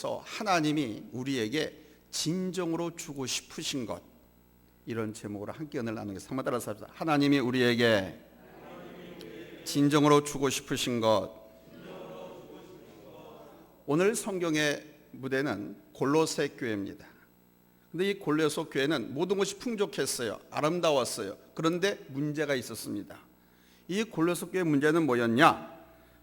통해서 하나님이 우리에게 진정으로 주고 싶으신 것, 이런 제목으로 함께 은혜를 나누겠습니다. 한번 따라서 합시다. 하나님이 우리에게 진정으로 주고 싶으신 것. 오늘 성경의 무대는 골로새 교회입니다. 근데 이 골로새 교회는 모든 것이 풍족했어요. 아름다웠어요. 그런데 문제가 있었습니다. 이 골로새 교회의 문제는 뭐였냐?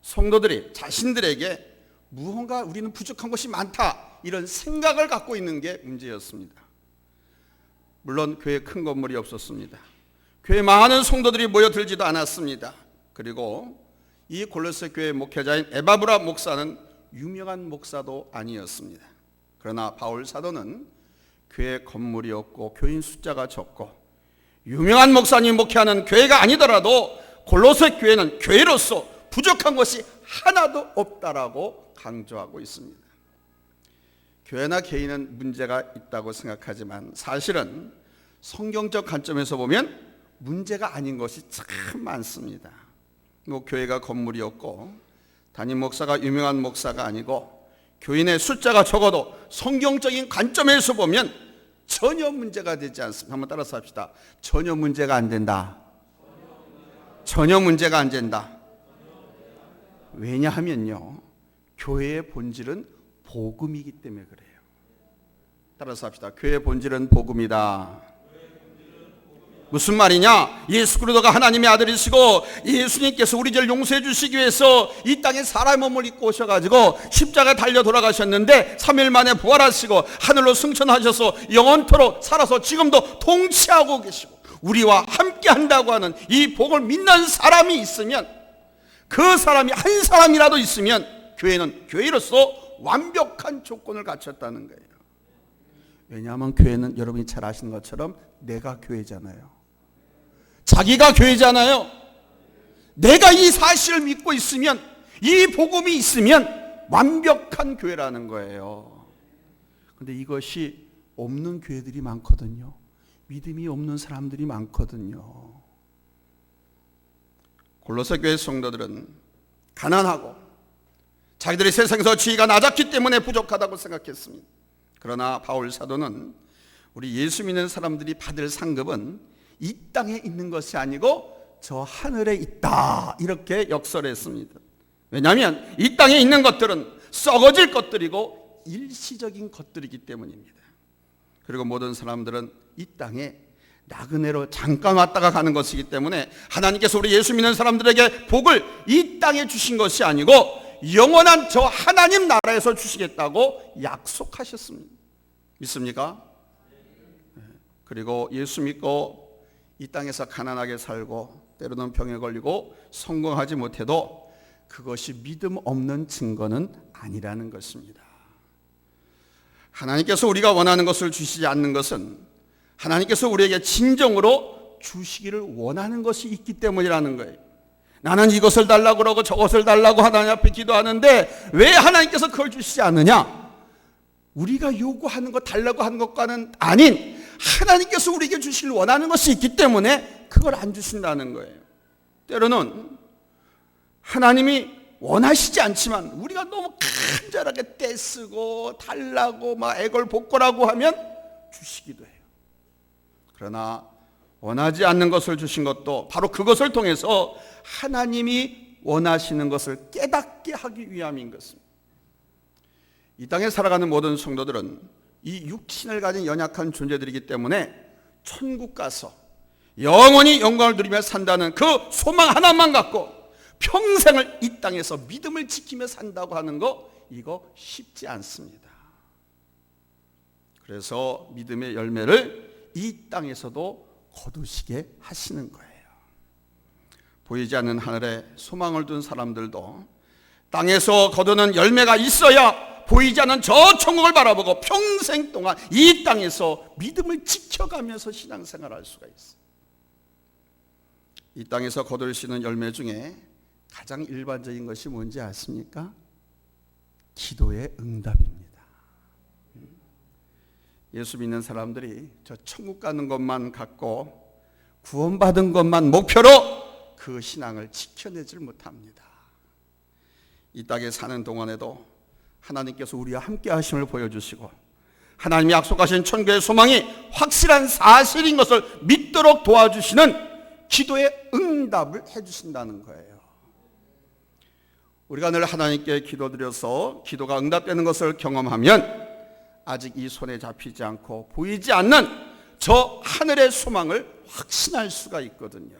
성도들이 자신들에게 무언가 우리는 부족한 것이 많다, 이런 생각을 갖고 있는 게 문제였습니다. 물론 교회에 큰 건물이 없었습니다. 교회에 많은 성도들이 모여들지도 않았습니다. 그리고 이 골로새 교회 목회자인 에바브라 목사는 유명한 목사도 아니었습니다. 그러나 바울 사도는 교회 건물이 없고 교인 숫자가 적고 유명한 목사님 목회하는 교회가 아니더라도 골로새 교회는 교회로서 부족한 것이 하나도 없다라고 강조하고 있습니다. 교회나 개인은 문제가 있다고 생각하지만 사실은 성경적 관점에서 보면 문제가 아닌 것이 참 많습니다. 뭐 교회가 건물이 없고 담임 목사가 유명한 목사가 아니고 교인의 숫자가 적어도 성경적인 관점에서 보면 전혀 문제가 되지 않습니다. 한번 따라서 합시다. 전혀 문제가 안 된다. 전혀 문제가 안 된다. 왜냐하면요, 교회의 본질은 복음이기 때문에 그래요. 따라서 합시다. 교회의 본질은 복음이다. 무슨 말이냐? 예수 그리스도가 하나님의 아들이시고 예수님께서 우리 죄를 용서해 주시기 위해서 이 땅에 사람의 몸을 입고 오셔가지고 십자가에 달려 돌아가셨는데 3일 만에 부활하시고 하늘로 승천하셔서 영원토록 살아서 지금도 통치하고 계시고 우리와 함께 한다고 하는 이 복을 믿는 사람이 있으면, 그 사람이 한 사람이라도 있으면 교회는 교회로서 완벽한 조건을 갖췄다는 거예요. 왜냐하면 교회는 여러분이 잘 아시는 것처럼 내가 교회잖아요. 자기가 교회잖아요. 내가 이 사실을 믿고 있으면, 이 복음이 있으면 완벽한 교회라는 거예요. 그런데 이것이 없는 교회들이 많거든요. 믿음이 없는 사람들이 많거든요. 골로새 교회 성도들은 가난하고 자기들의 세상에서 지위가 낮았기 때문에 부족하다고 생각했습니다. 그러나 바울 사도는 우리 예수 믿는 사람들이 받을 상급은 이 땅에 있는 것이 아니고 저 하늘에 있다, 이렇게 역설했습니다. 왜냐하면 이 땅에 있는 것들은 썩어질 것들이고 일시적인 것들이기 때문입니다. 그리고 모든 사람들은 이 땅에 나그네로 잠깐 왔다가 가는 것이기 때문에 하나님께서 우리 예수 믿는 사람들에게 복을 이 땅에 주신 것이 아니고 영원한 저 하나님 나라에서 주시겠다고 약속하셨습니다. 믿습니까? 그리고 예수 믿고 이 땅에서 가난하게 살고 때로는 병에 걸리고 성공하지 못해도 그것이 믿음 없는 증거는 아니라는 것입니다. 하나님께서 우리가 원하는 것을 주시지 않는 것은 하나님께서 우리에게 진정으로 주시기를 원하는 것이 있기 때문이라는 거예요. 나는 이것을 달라고 그러고 저것을 달라고 하나님 앞에 기도하는데 왜 하나님께서 그걸 주시지 않느냐? 우리가 요구하는 것, 달라고 하는 것과는 아닌 하나님께서 우리에게 주시길 원하는 것이 있기 때문에 그걸 안 주신다는 거예요. 때로는 하나님이 원하시지 않지만 우리가 너무 간절하게 떼쓰고 달라고 막 애걸복걸하고 하면 주시기도 해요. 그러나 원하지 않는 것을 주신 것도 바로 그것을 통해서 하나님이 원하시는 것을 깨닫게 하기 위함인 것입니다. 이 땅에 살아가는 모든 성도들은 이 육신을 가진 연약한 존재들이기 때문에 천국 가서 영원히 영광을 누리며 산다는 그 소망 하나만 갖고 평생을 이 땅에서 믿음을 지키며 산다고 하는 거, 이거 쉽지 않습니다. 그래서 믿음의 열매를 이 땅에서도 거두시게 하시는 거예요. 보이지 않는 하늘에 소망을 둔 사람들도 땅에서 거두는 열매가 있어야 보이지 않는 저 천국을 바라보고 평생 동안 이 땅에서 믿음을 지켜가면서 신앙생활을 할 수가 있어요. 이 땅에서 거둘 수 있는 열매 중에 가장 일반적인 것이 뭔지 아십니까? 기도의 응답입니다. 예수 믿는 사람들이 저 천국 가는 것만 갖고 구원받은 것만 목표로 그 신앙을 지켜내질 못합니다. 이 땅에 사는 동안에도 하나님께서 우리와 함께 하심을 보여주시고 하나님이 약속하신 천국의 소망이 확실한 사실인 것을 믿도록 도와주시는 기도의 응답을 해주신다는 거예요. 우리가 늘 하나님께 기도드려서 기도가 응답되는 것을 경험하면 아직 이 손에 잡히지 않고 보이지 않는 저 하늘의 소망을 확신할 수가 있거든요.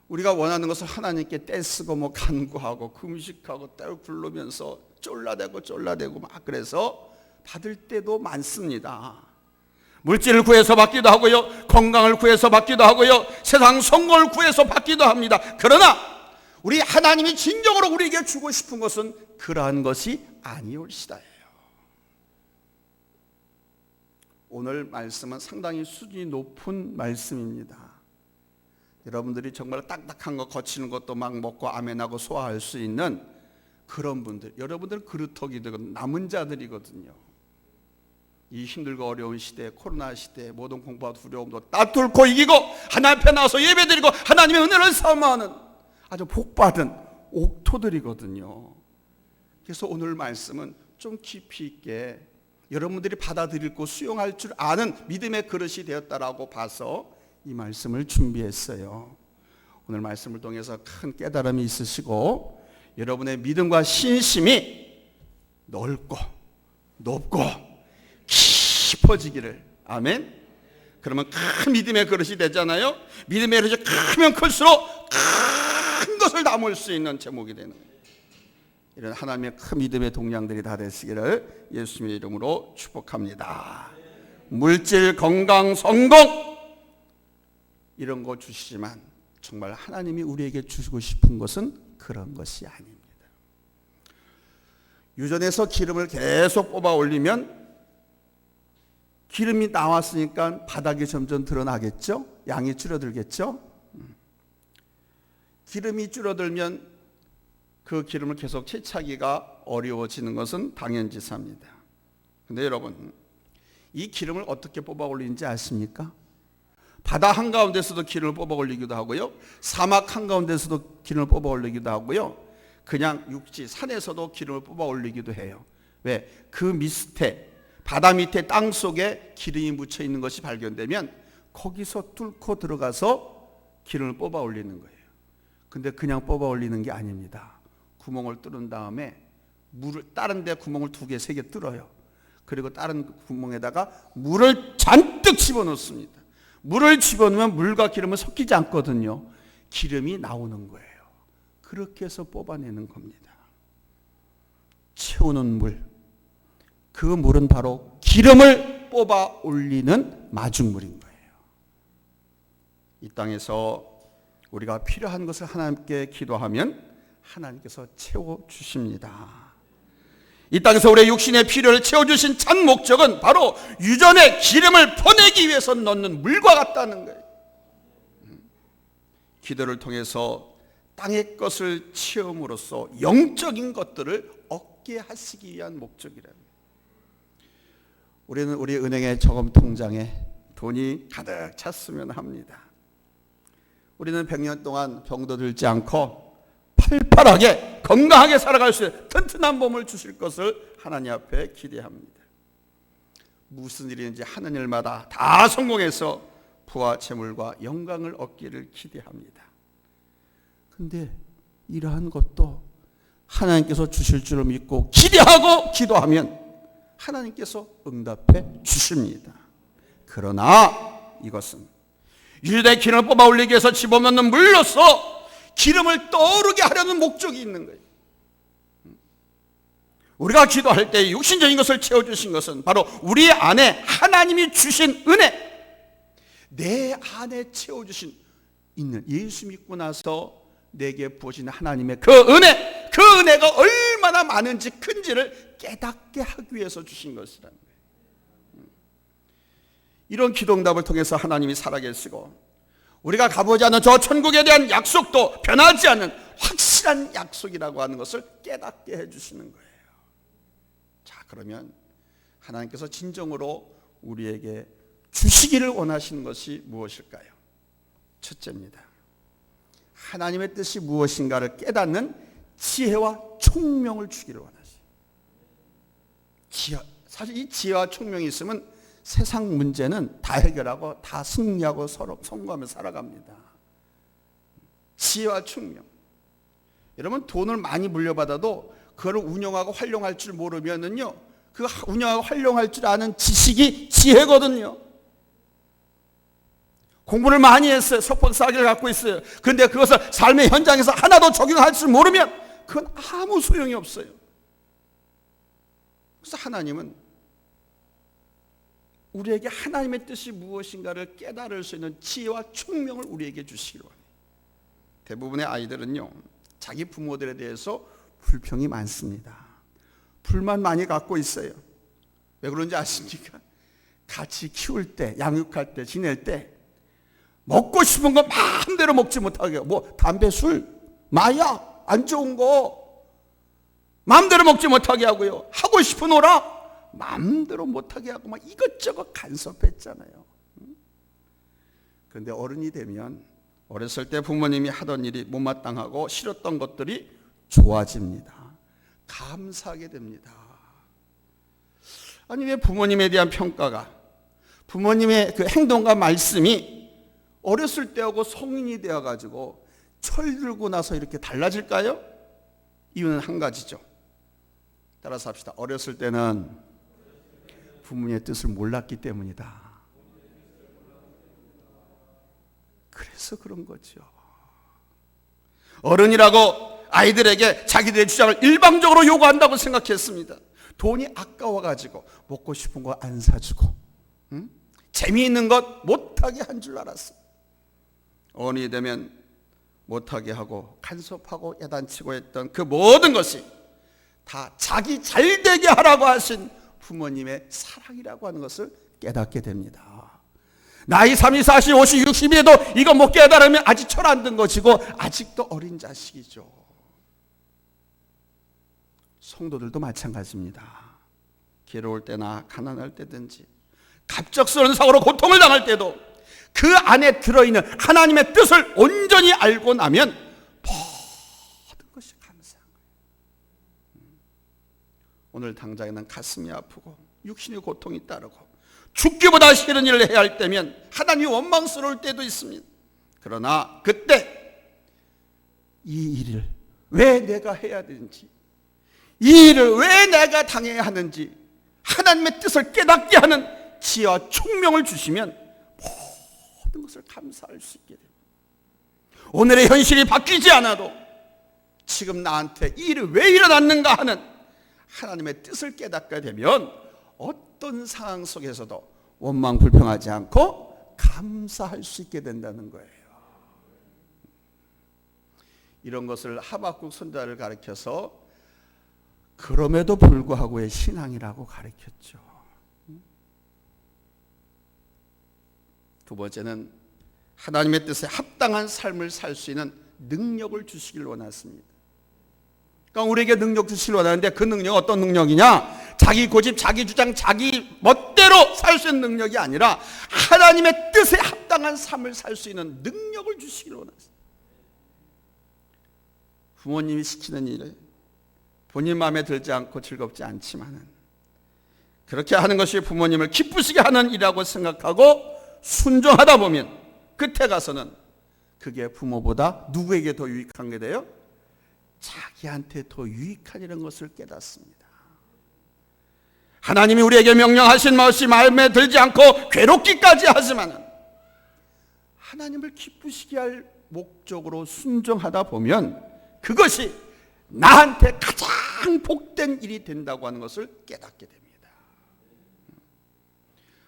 우리가 원하는 것을 하나님께 떼쓰고 간구하고 금식하고 떼를 굴르면서 쫄라대고 막 그래서 받을 때도 많습니다. 물질을 구해서 받기도 하고요, 건강을 구해서 받기도 하고요, 세상 성공을 구해서 받기도 합니다. 그러나 우리 하나님이 진정으로 우리에게 주고 싶은 것은 그러한 것이 아니올시다예요. 오늘 말씀은 상당히 수준이 높은 말씀입니다. 여러분들이 정말 딱딱한 거 거치는 것도 막 먹고 아멘하고 소화할 수 있는 그런 분들, 여러분들은 그루터기 되고 남은 자들이거든요. 이 힘들고 어려운 시대, 코로나 시대, 모든 공부와 두려움도 다 뚫고 이기고 하나님 앞에 나와서 예배드리고 하나님의 은혜를 사모하는 아주 복받은 옥토들이거든요. 그래서 오늘 말씀은 좀 깊이 있게 여러분들이 받아들이고 수용할 줄 아는 믿음의 그릇이 되었다라고 봐서 이 말씀을 준비했어요. 오늘 말씀을 통해서 큰 깨달음이 있으시고 여러분의 믿음과 신심이 넓고 높고 깊어지기를. 아멘. 그러면 큰 믿음의 그릇이 되잖아요. 믿음의 그릇이 크면 클수록 큰 것을 담을 수 있는 제목이 되는 거예요. 이런 하나님의 큰 믿음의 동량들이 다 되시기를 예수님의 이름으로 축복합니다. 물질, 건강, 성공 이런 거 주시지만 정말 하나님이 우리에게 주시고 싶은 것은 그런 것이 아닙니다. 유전에서 기름을 계속 뽑아 올리면 기름이 나왔으니까 바닥이 점점 드러나겠죠? 양이 줄어들겠죠? 기름이 줄어들면 그 기름을 계속 채취하기가 어려워지는 것은 당연지사입니다. 그런데 여러분, 이 기름을 어떻게 뽑아 올리는지 아십니까? 바다 한가운데서도 기름을 뽑아 올리기도 하고요, 사막 한가운데서도 기름을 뽑아 올리기도 하고요, 그냥 육지 산에서도 기름을 뽑아 올리기도 해요. 왜? 그 밑에 바다 밑에 땅 속에 기름이 묻혀 있는 것이 발견되면 거기서 뚫고 들어가서 기름을 뽑아 올리는 거예요. 근데 그냥 뽑아 올리는 게 아닙니다. 구멍을 뚫은 다음에 물을 다른 데 구멍을 2개, 3개 뚫어요. 그리고 다른 구멍에다가 물을 잔뜩 집어넣습니다. 물을 집어넣으면 물과 기름은 섞이지 않거든요. 기름이 나오는 거예요. 그렇게 해서 뽑아내는 겁니다. 채우는 물, 그 물은 바로 기름을 뽑아 올리는 마중물인 거예요. 이 땅에서 우리가 필요한 것을 하나님께 기도하면 하나님께서 채워주십니다. 이 땅에서 우리의 육신의 필요를 채워주신 참 목적은 바로 유전의 기름을 퍼내기 위해서 넣는 물과 같다는 거예요. 기도를 통해서 땅의 것을 채움으로써 영적인 것들을 얻게 하시기 위한 목적이랍니다. 우리는 우리 은행의 저금 통장에 돈이 가득 찼으면 합니다. 우리는 100년 동안 병도 들지 않고 팔팔하게 건강하게 살아갈 수 있는 튼튼한 몸을 주실 것을 하나님 앞에 기대합니다. 무슨 일인지 하는 일마다 다 성공해서 부와 재물과 영광을 얻기를 기대합니다. 근데 이러한 것도 하나님께서 주실 줄을 믿고 기대하고 기도하면 하나님께서 응답해 주십니다. 그러나 이것은 유대 기름을 뽑아 올리기 위해서 집어넣는 물로서 기름을 떠오르게 하려는 목적이 있는 거예요. 우리가 기도할 때 육신적인 것을 채워주신 것은 바로 우리 안에 하나님이 주신 은혜, 내 안에 채워주신 있는 예수 믿고 나서 내게 부어진 하나님의 그 은혜, 그 은혜가 얼마나 많은지 큰지를 깨닫게 하기 위해서 주신 것이라는 거예요. 이런 기도응답을 통해서 하나님이 살아계시고 우리가 가보지 않는 저 천국에 대한 약속도 변하지 않는 확실한 약속이라고 하는 것을 깨닫게 해주시는 거예요. 자, 그러면 하나님께서 진정으로 우리에게 주시기를 원하시는 것이 무엇일까요? 첫째입니다. 하나님의 뜻이 무엇인가를 깨닫는 지혜와 총명을 주기를 원하십니다. 사실 이 지혜와 총명이 있으면 세상 문제는 다 해결하고 다 승리하고 서로 성공하며 살아갑니다. 지혜와 총명. 여러분, 돈을 많이 물려받아도 그걸 운영하고 활용할 줄 모르면은요, 그 운영하고 활용할 줄 아는 지식이 지혜거든요. 공부를 많이 했어요. 석박사학위를 갖고 있어요. 그런데 그것을 삶의 현장에서 하나도 적용할 줄 모르면 그건 아무 소용이 없어요. 그래서 하나님은 우리에게 하나님의 뜻이 무엇인가를 깨달을 수 있는 지혜와 총명을 우리에게 주시기로 합니다. 대부분의 아이들은요, 자기 부모들에 대해서 불평이 많습니다. 불만 많이 갖고 있어요. 왜 그런지 아십니까? 같이 키울 때, 양육할 때, 지낼 때 먹고 싶은 거 마음대로 먹지 못하게 하고, 뭐 담배, 술, 마약, 안 좋은 거 마음대로 먹지 못하게 하고요, 하고 싶은 오락 마음대로 못하게 하고 막 이것저것 간섭했잖아요. 그런데 어른이 되면 어렸을 때 부모님이 하던 일이 못마땅하고 싫었던 것들이 좋아집니다. 감사하게 됩니다. 아니, 왜 부모님에 대한 평가가, 부모님의 그 행동과 말씀이 어렸을 때하고 성인이 되어가지고 철들고 나서 이렇게 달라질까요? 이유는 한 가지죠. 따라서 합시다. 어렸을 때는 부모님의 뜻을 몰랐기 때문이다. 그래서 그런 거죠. 어른이라고 아이들에게 자기들의 주장을 일방적으로 요구한다고 생각했습니다. 돈이 아까워가지고 먹고 싶은 거 안 사주고, 재미있는 것 못하게 한 줄 알았어요. 어른이 되면 못하게 하고 간섭하고 야단치고 했던 그 모든 것이 다 자기 잘되게 하라고 하신 부모님의 사랑이라고 하는 것을 깨닫게 됩니다. 나이 30, 40, 50, 60에도 이거 못 깨달으면 아직 철 안 든 것이고 아직도 어린 자식이죠. 성도들도 마찬가지입니다. 괴로울 때나 가난할 때든지 갑작스러운 사고로 고통을 당할 때도 그 안에 들어있는 하나님의 뜻을 온전히 알고 나면 모든 것이 감사한 거예요. 오늘 당장에는 가슴이 아프고 육신의 고통이 따르고 죽기보다 싫은 일을 해야 할 때면 하나님이 원망스러울 때도 있습니다. 그러나 그때 이 일을 왜 내가 해야 되는지, 이 일을 왜 내가 당해야 하는지 하나님의 뜻을 깨닫게 하는 지혜와 총명을 주시면 모든 것을 감사할 수 있게 됩니다. 오늘의 현실이 바뀌지 않아도 지금 나한테 이 일이 왜 일어났는가 하는 하나님의 뜻을 깨닫게 되면 어떤 상황 속에서도 원망 불평하지 않고 감사할 수 있게 된다는 거예요. 이런 것을 하박국 선지자를 가르쳐서 그럼에도 불구하고의 신앙이라고 가르쳤죠. 두 번째는 하나님의 뜻에 합당한 삶을 살 수 있는 능력을 주시길 원했습니다. 그러니까 우리에게 능력 주시길 원하는데 그 능력은 어떤 능력이냐? 자기 고집, 자기 주장, 자기 멋대로 살 수 있는 능력이 아니라 하나님의 뜻에 합당한 삶을 살 수 있는 능력을 주시길 원했습니다. 부모님이 시키는 일을 본인 마음에 들지 않고 즐겁지 않지만은 그렇게 하는 것이 부모님을 기쁘시게 하는 일이라고 생각하고 순종하다 보면 끝에 가서는 그게 부모보다 누구에게 더 유익한 게 돼요? 자기한테 더 유익한 이런 것을 깨닫습니다. 하나님이 우리에게 명령하신 것이 마음에 들지 않고 괴롭기까지 하지만 하나님을 기쁘시게 할 목적으로 순종하다 보면 그것이 나한테 가장 복된 일이 된다고 하는 것을 깨닫게 됩니다.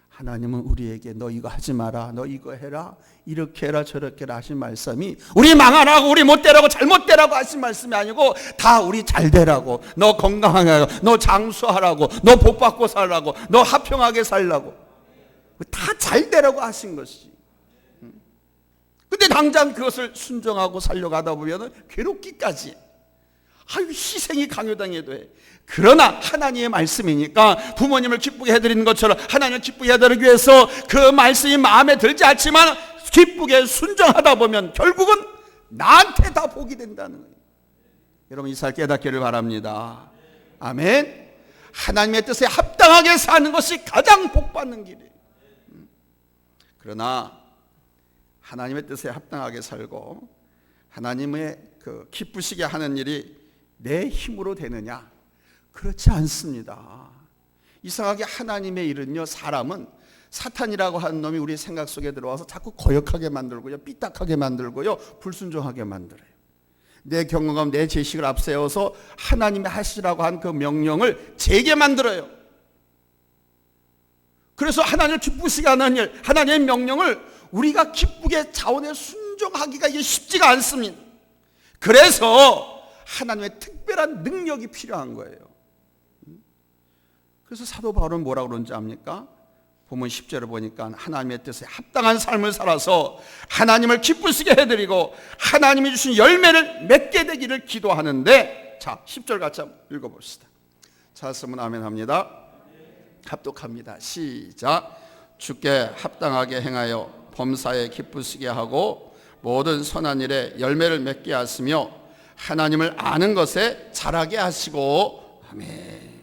하나님은 우리에게 너 이거 하지 마라, 너 이거 해라, 이렇게 해라 저렇게 해라 하신 말씀이 우리 망하라고, 우리 못되라고, 잘못되라고 하신 말씀이 아니고 다 우리 잘되라고, 너 건강하게 하라고, 너 장수하라고, 너 복받고 살라고, 너 화평하게 살라고, 다 잘되라고 하신 것이. 근데 당장 그것을 순종하고 살려고 하다 보면 괴롭기까지, 희생이 강요당해도 해. 그러나 하나님의 말씀이니까 부모님을 기쁘게 해드리는 것처럼 하나님을 기쁘게 해드리기 위해서 그 말씀이 마음에 들지 않지만 기쁘게 순종하다 보면 결국은 나한테 다 복이 된다는 거예요. 여러분 이 살 깨닫기를 바랍니다. 아멘. 하나님의 뜻에 합당하게 사는 것이 가장 복받는 길이에요. 그러나 하나님의 뜻에 합당하게 살고 하나님의 기쁘시게 하는 일이 내 힘으로 되느냐? 그렇지 않습니다. 이상하게 하나님의 일은요, 사람은 사탄이라고 하는 놈이 우리 생각 속에 들어와서 자꾸 거역하게 만들고요, 삐딱하게 만들고요, 불순종하게 만들어요. 내 경험감, 내 지식을 앞세워서 하나님의 하시라고 한 그 명령을 제게 만들어요. 그래서 하나님을 기쁘시게 하는 일, 하나님의 명령을 우리가 기쁘게 자원에 순종하기가 이게 쉽지가 않습니다. 그래서 하나님의 특별한 능력이 필요한 거예요. 그래서 사도 바울은 뭐라고 그러는지 압니까? 본문 10절을 보니까 하나님의 뜻에 합당한 삶을 살아서 하나님을 기쁘시게 해드리고 하나님이 주신 열매를 맺게 되기를 기도하는데, 자 10절 같이 한번 읽어봅시다. 찾았으면 아멘 합니다. 합독합니다. 시작. 주께 합당하게 행하여 범사에 기쁘시게 하고 모든 선한 일에 열매를 맺게 하시며 하나님을 아는 것에 자라게 하시고, 아멘.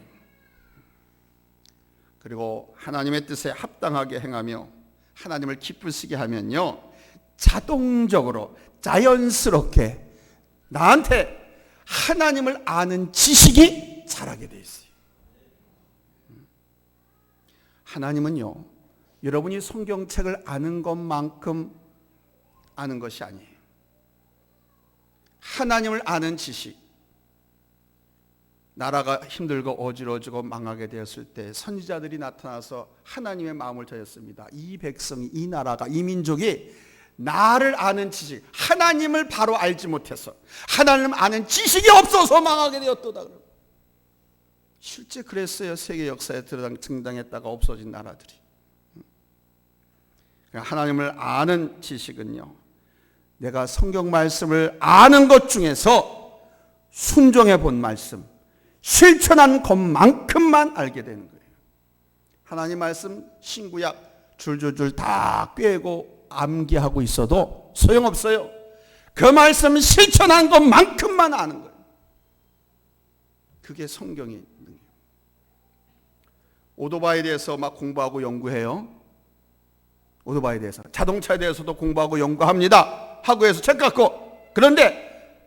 그리고 하나님의 뜻에 합당하게 행하며 하나님을 기쁘시게 하면요, 자동적으로 자연스럽게 나한테 하나님을 아는 지식이 자라게 돼 있어요. 하나님은요, 여러분이 성경책을 아는 것만큼 아는 것이 아니에요. 하나님을 아는 지식, 나라가 힘들고 어지러지고 망하게 되었을 때 선지자들이 나타나서 하나님의 마음을 전했습니다. 이 백성이, 이 나라가, 이 민족이 나를 아는 지식, 하나님을 바로 알지 못해서 하나님을 아는 지식이 없어서 망하게 되었도다. 실제 그랬어요. 세계 역사에 등장했다가 없어진 나라들이. 하나님을 아는 지식은요, 내가 성경 말씀을 아는 것 중에서 순종해 본 말씀, 실천한 것만큼만 알게 되는 거예요. 하나님 말씀 신구약 줄줄줄 다 꿰고 암기하고 있어도 소용없어요. 그 말씀 실천한 것만큼만 아는 거예요. 그게 성경의 능력. 오토바이에 대해서 막 공부하고 연구해요. 오토바이에 대해서, 자동차에 대해서도 공부하고 연구합니다. 학교에서 책 갖고. 그런데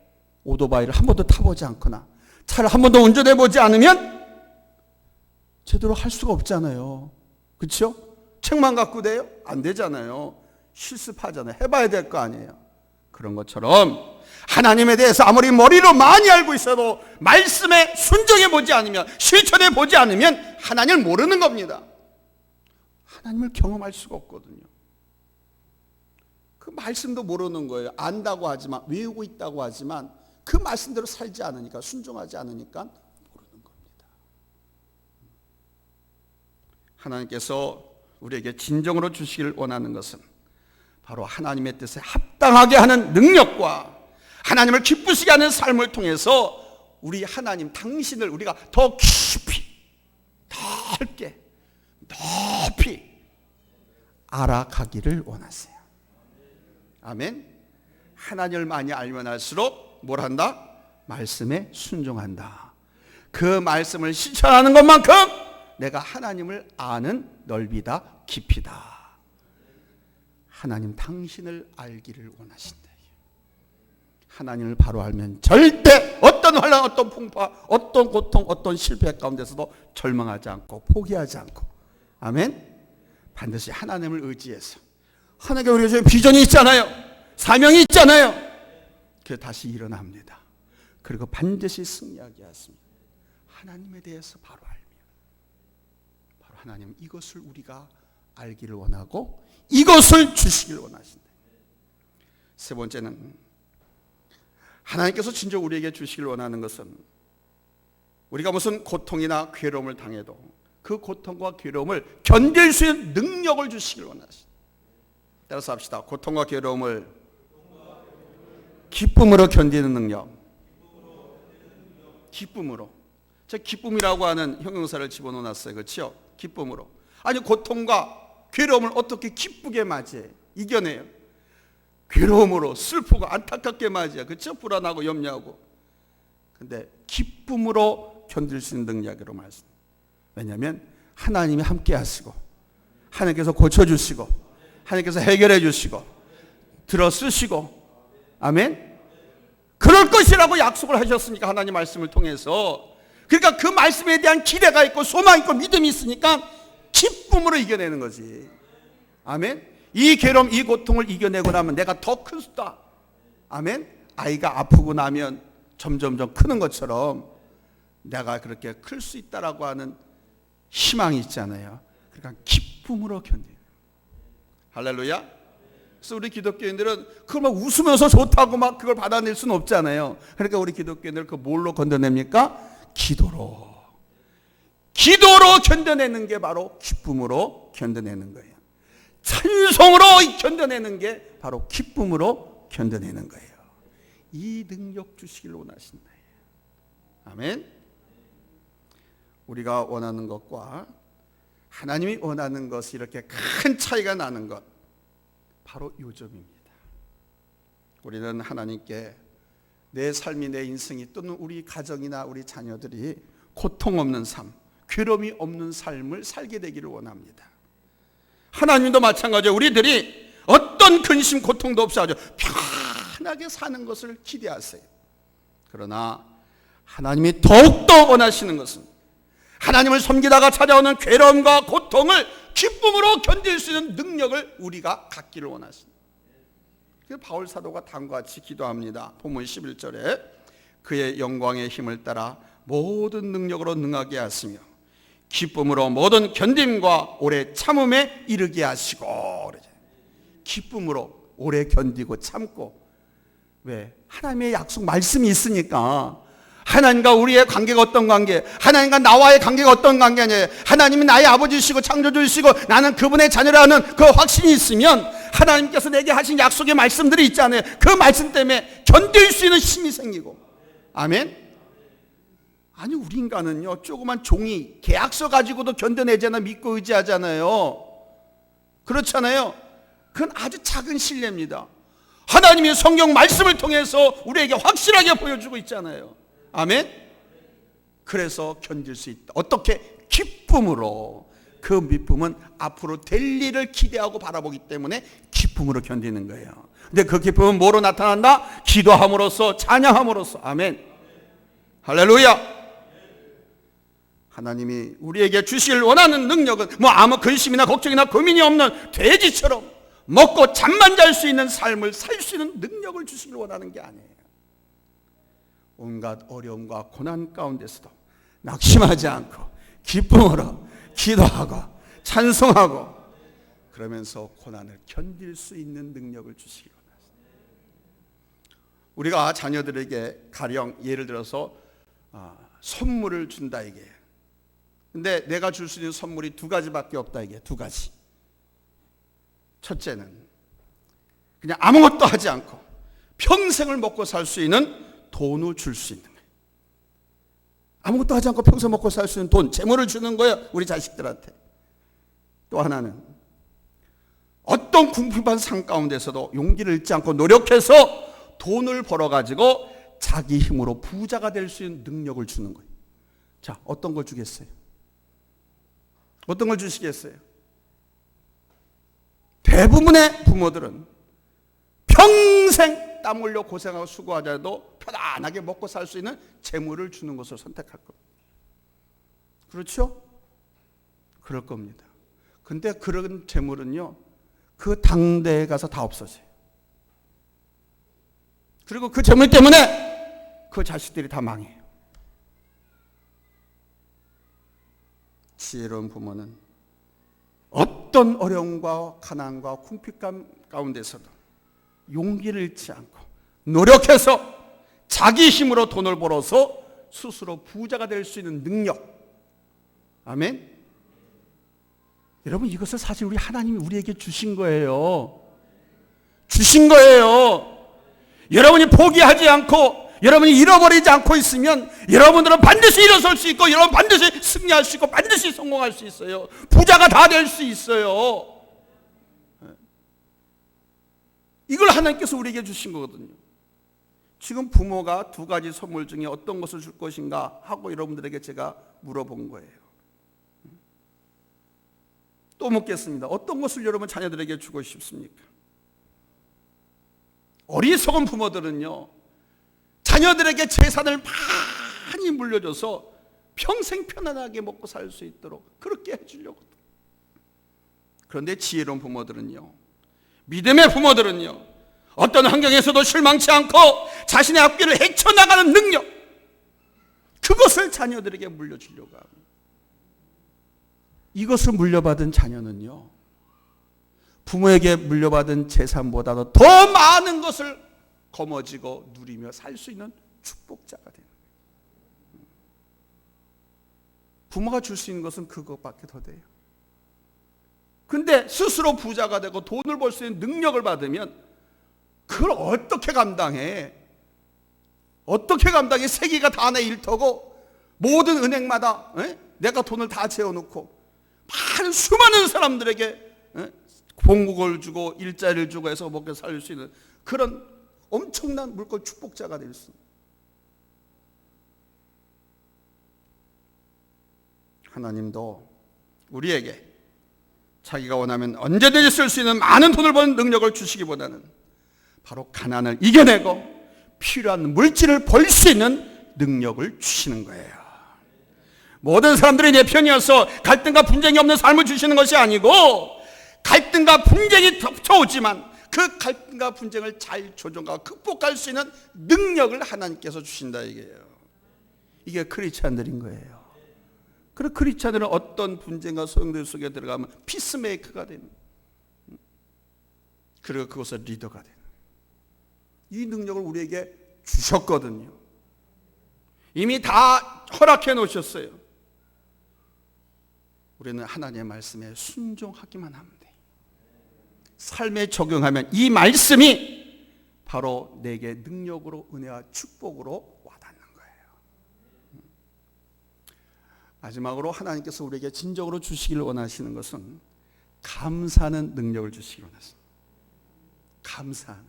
오토바이를 한 번도 타보지 않거나 차를 한 번도 운전해 보지 않으면 제대로 할 수가 없잖아요. 그렇죠? 책만 갖고 돼요? 안 되잖아요. 실습하잖아요. 해봐야 될 거 아니에요. 그런 것처럼 하나님에 대해서 아무리 머리로 많이 알고 있어도 말씀에 순종해 보지 않으면, 실천해 보지 않으면 하나님을 모르는 겁니다. 하나님을 경험할 수가 없거든요. 그 말씀도 모르는 거예요. 안다고 하지만, 외우고 있다고 하지만 그 말씀대로 살지 않으니까, 순종하지 않으니까 모르는 겁니다. 하나님께서 우리에게 진정으로 주시기를 원하는 것은 바로 하나님의 뜻에 합당하게 하는 능력과 하나님을 기쁘시게 하는 삶을 통해서 우리 하나님, 당신을 우리가 더 깊이, 더 넓게, 높이 알아가기를 원하세요. 아멘. 하나님을 많이 알면 알수록 뭘 한다? 말씀에 순종한다. 그 말씀을 실천하는 것만큼 내가 하나님을 아는 넓이다, 깊이다. 하나님 당신을 알기를 원하신다. 하나님을 바로 알면 절대 어떤 환난, 어떤 풍파, 어떤 고통, 어떤 실패 가운데서도 절망하지 않고 포기하지 않고, 아멘. 반드시 하나님을 의지해서, 하나님께 우리가 지금 비전이 있잖아요. 사명이 있잖아요. 그게 다시 일어납니다. 그리고 반드시 승리하게 하십니다. 하나님에 대해서 바로 알면, 바로 하나님 이것을 우리가 알기를 원하고 이것을 주시기를 원하신다. 세 번째는 하나님께서 진짜 우리에게 주시기를 원하는 것은 우리가 무슨 고통이나 괴로움을 당해도 그 고통과 괴로움을 견딜 수 있는 능력을 주시기를 원하신다. 따라서 합시다. 고통과 괴로움을 기쁨으로 견디는 능력. 기쁨으로. 제가 기쁨이라고 하는 형용사를 집어넣어놨어요. 그렇죠? 기쁨으로. 아니, 고통과 괴로움을 어떻게 기쁘게 맞이해? 이겨내요. 괴로움으로, 슬프고 안타깝게 맞이해. 그렇죠? 불안하고 염려하고. 근데 기쁨으로 견딜 수 있는 능력으로 말씀. 왜냐하면 하나님이 함께 하시고 하나님께서 고쳐주시고 하나님께서 해결해 주시고 들어쓰시고 아멘. 그럴 것이라고 약속을 하셨으니까 하나님 말씀을 통해서. 그러니까 그 말씀에 대한 기대가 있고 소망이 있고 믿음이 있으니까 기쁨으로 이겨내는 거지. 아멘. 이 괴로움 이 고통을 이겨내고 나면 내가 더 크다. 아멘. 아이가 아프고 나면 점점점 크는 것처럼 내가 그렇게 클 수 있다라고 하는 희망이 있잖아요. 그러니까 기쁨으로 견디는. 할렐루야. 그래서 우리 기독교인들은 그걸 막 웃으면서 좋다고 막 그걸 받아낼 수는 없잖아요. 그러니까 우리 기독교인들 그 뭘로 건져냅니까? 기도로. 기도로 견뎌내는 게 바로 기쁨으로 견뎌내는 거예요. 찬송으로 견뎌내는 게 바로 기쁨으로 견뎌내는 거예요. 이 능력 주시길 원하신다. 아멘. 우리가 원하는 것과 하나님이 원하는 것이 이렇게 큰 차이가 나는 것, 바로 요 점입니다. 우리는 하나님께 내 삶이 내 인생이 또는 우리 가정이나 우리 자녀들이 고통 없는 삶, 괴로움이 없는 삶을 살게 되기를 원합니다. 하나님도 마찬가지예요. 우리들이 어떤 근심 고통도 없이 아주 편하게 사는 것을 기대하세요. 그러나 하나님이 더욱더 원하시는 것은 하나님을 섬기다가 찾아오는 괴로움과 고통을 기쁨으로 견딜 수 있는 능력을 우리가 갖기를 원하십니다. 그래서 바울 사도가 다음과 같이 기도합니다. 본문 11절에 그의 영광의 힘을 따라 모든 능력으로 능하게 하시며 기쁨으로 모든 견딤과 오래 참음에 이르게 하시고. 기쁨으로 오래 견디고 참고. 왜? 하나님의 약속 말씀이 있으니까. 하나님과 우리의 관계가 어떤 관계, 하나님과 나와의 관계가 어떤 관계냐, 하나님이 나의 아버지시고 창조주이시고 나는 그분의 자녀라는 그 확신이 있으면 하나님께서 내게 하신 약속의 말씀들이 있잖아요. 그 말씀 때문에 견딜 수 있는 힘이 생기고. 아멘. 아니 우리 인간은요 조그만 종이 계약서 가지고도 견뎌내잖아. 믿고 의지하잖아요. 그렇잖아요. 그건 아주 작은 신뢰입니다. 하나님이 성경 말씀을 통해서 우리에게 확실하게 보여주고 있잖아요. 아멘. 그래서 견딜 수 있다. 어떻게? 기쁨으로. 그 기쁨은 앞으로 될 일을 기대하고 바라보기 때문에 기쁨으로 견디는 거예요. 근데 그 기쁨은 뭐로 나타난다? 기도함으로써, 찬양함으로써. 아멘. 할렐루야. 하나님이 우리에게 주실 원하는 능력은 뭐 아무 근심이나 걱정이나 고민이 없는 돼지처럼 먹고 잠만 잘 수 있는 삶을 살 수 있는 능력을 주시길 원하는 게 아니에요. 온갖 어려움과 고난 가운데서도 낙심하지 않고 기쁨으로 기도하고 찬송하고 그러면서 고난을 견딜 수 있는 능력을 주시기 원합니다. 우리가 자녀들에게 가령 예를 들어서 선물을 준다 이게. 근데 내가 줄 수 있는 선물이 두 가지밖에 없다 이게. 두 가지. 첫째는 그냥 아무것도 하지 않고 평생을 먹고 살 수 있는 돈을 줄 수 있는 거예요. 아무것도 하지 않고 평생 먹고 살 수 있는 돈, 재물을 주는 거예요. 우리 자식들한테. 또 하나는 어떤 궁핍한 상 가운데서도 용기를 잃지 않고 노력해서 돈을 벌어가지고 자기 힘으로 부자가 될 수 있는 능력을 주는 거예요. 자, 어떤 걸 주겠어요? 어떤 걸 주시겠어요? 대부분의 부모들은 평생 땀 흘려 고생하고 수고하자도 편안하게 먹고 살 수 있는 재물을 주는 것을 선택할 겁니다. 그렇죠? 그럴 겁니다. 근데 그런 재물은요, 그 당대에 가서 다 없어져요. 그리고 그 재물 때문에 그 자식들이 다 망해요. 지혜로운 부모는 어떤 어려움과 가난과 궁핍감 가운데서도 용기를 잃지 않고 노력해서 자기 힘으로 돈을 벌어서 스스로 부자가 될 수 있는 능력. 아멘. 여러분, 이것을 사실 우리 하나님이 우리에게 주신 거예요. 주신 거예요. 여러분이 포기하지 않고 여러분이 잃어버리지 않고 있으면 여러분들은 반드시 일어설 수 있고 여러분 반드시 승리할 수 있고 반드시 성공할 수 있어요. 부자가 다 될 수 있어요. 이걸 하나님께서 우리에게 주신 거거든요. 지금 부모가 두 가지 선물 중에 어떤 것을 줄 것인가 하고 여러분들에게 제가 물어본 거예요. 또 묻겠습니다. 어떤 것을 여러분 자녀들에게 주고 싶습니까? 어리석은 부모들은요, 자녀들에게 재산을 많이 물려줘서 평생 편안하게 먹고 살 수 있도록 그렇게 해주려고. 그런데 지혜로운 부모들은요, 믿음의 부모들은요, 어떤 환경에서도 실망치 않고 자신의 앞길을 헤쳐나가는 능력, 그것을 자녀들에게 물려주려고 합니다. 이것을 물려받은 자녀는요, 부모에게 물려받은 재산보다도 더 많은 것을 거머쥐고 누리며 살 수 있는 축복자가 되는 거예요. 부모가 줄 수 있는 것은 그것밖에 더 돼요. 근데 스스로 부자가 되고 돈을 벌 수 있는 능력을 받으면 그걸 어떻게 감당해? 어떻게 감당해? 세계가 다 내 일터고 모든 은행마다 내가 돈을 다 재워놓고 많은 수많은 사람들에게 봉국을 주고 일자리를 주고 해서 먹고 살 수 있는 그런 엄청난 물권 축복자가 될 수 있습니다. 하나님도 우리에게 자기가 원하면 언제든지 쓸 수 있는 많은 돈을 버는 능력을 주시기보다는 바로 가난을 이겨내고 필요한 물질을 벌 수 있는 능력을 주시는 거예요. 모든 사람들이 내 편이어서 갈등과 분쟁이 없는 삶을 주시는 것이 아니고, 갈등과 분쟁이 덮쳐오지만 그 갈등과 분쟁을 잘 조정하고 극복할 수 있는 능력을 하나님께서 주신다 이게요. 이게 크리스찬들인 거예요. 그리고 크리스찬들은 어떤 분쟁과 소용돌이 속에 들어가면 피스메이커가 되는, 그리고 그것을 리더가 되는, 이 능력을 우리에게 주셨거든요. 이미 다 허락해 놓으셨어요. 우리는 하나님의 말씀에 순종하기만 하면 돼. 삶에 적용하면 이 말씀이 바로 내게 능력으로, 은혜와 축복으로 와닿는 거예요. 마지막으로 하나님께서 우리에게 진정으로 주시기를 원하시는 것은 감사하는 능력을 주시기 원하십니다. 감사하는.